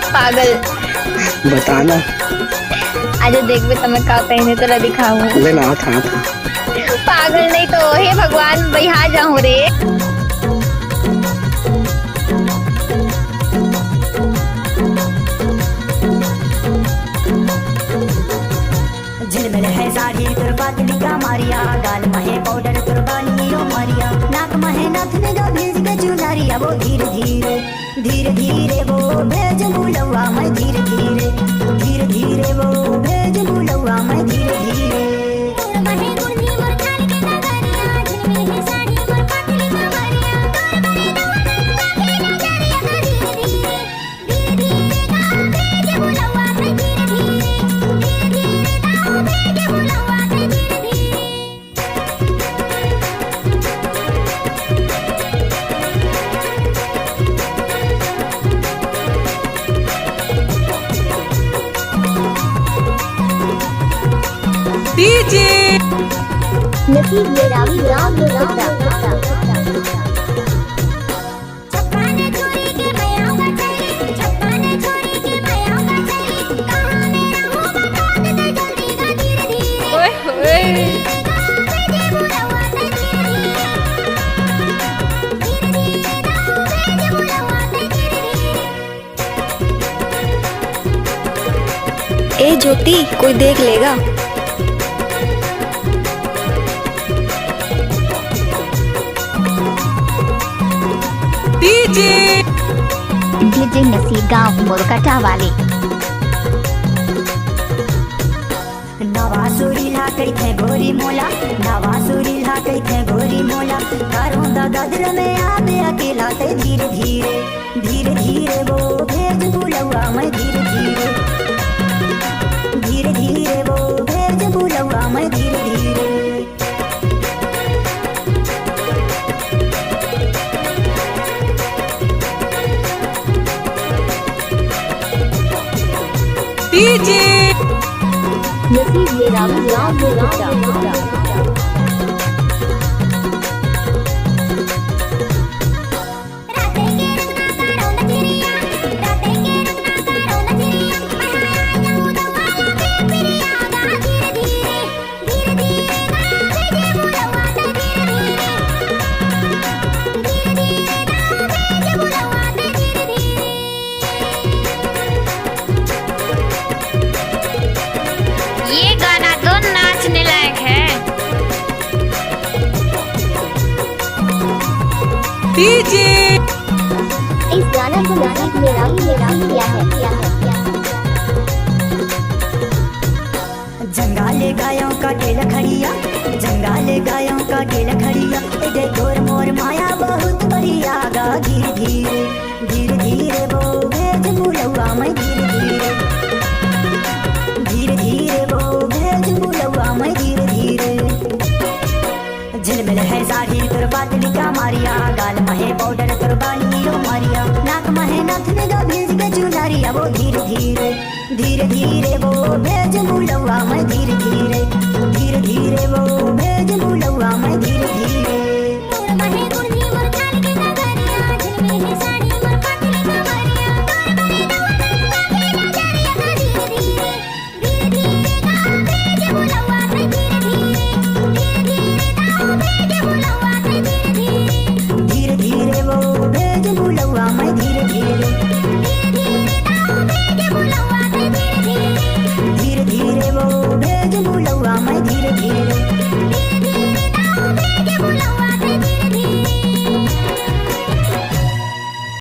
पागल। बताना। आज देखबे तमे का पहने तोला दिखाऊं। ले ना था। पागल नहीं तो हे भगवान बहिहा जाऊं रे। झिलमिल है साड़ी तुर पातली का मारिया, गाल महे पाउडर तुर बाली ओ मारिया, नाक महे नथने गा भेज के चुनारिया। वो धीरे धीरे धीरे धीरे वो भेज बुलवा मैं धीरे धीरे धीरे धीरे वो भेज बुलवा मैं धीरे धीरे। नसीब मेरा भी राम ए ज्योति, कोई देख लेगा। डीजे नसीब गाँव मोरकटा वाले। नवासुरी ला कई थे गोरी मोला, नवासुरी ला कई थे गोरी मोला, कारों दा गदर में आवे अकेला ते धीरे धीरे धीरे धीरे वो भेज बुलवा मैं धीरे धीरे धीरे धीरे वो भेज बुलवा मैं धीरे धीरे। नसीब मेरा भी राम मोरकटा। ये गाना तो नाचने लायक है। इस गाना को नसीब मेरा भी किया है। जंगाले गायों का टेल खड़िया, जंगाले गायों का टेल खड़िया, इधर तोर मोर माया बहुत बढ़िया गा धीरे धीरे धीरे धीरे वो भेज बुलवा मैं धीरे धीरे धीरे धीरे वो भेज बुलवा मैं धीरे धीरे। झिलमिल है साड़ी तुर पातली का मारिया, गाल महे पाउडर तुर बाली ओ मारिया, नाक महे नथने गा भेज के चुनारिया। वो धीरे धीरे धीरे धीरे वो भेज बुलवा मैं धीरे धीरे धीरे धीरे वो भेज बुलवा मैं धीरे धीरे। धीरे धीरे वो भेज बुलवा मैं धीरे धीरे धीरे धीरे वो भेज बुलवा मैं धीरे धीरे।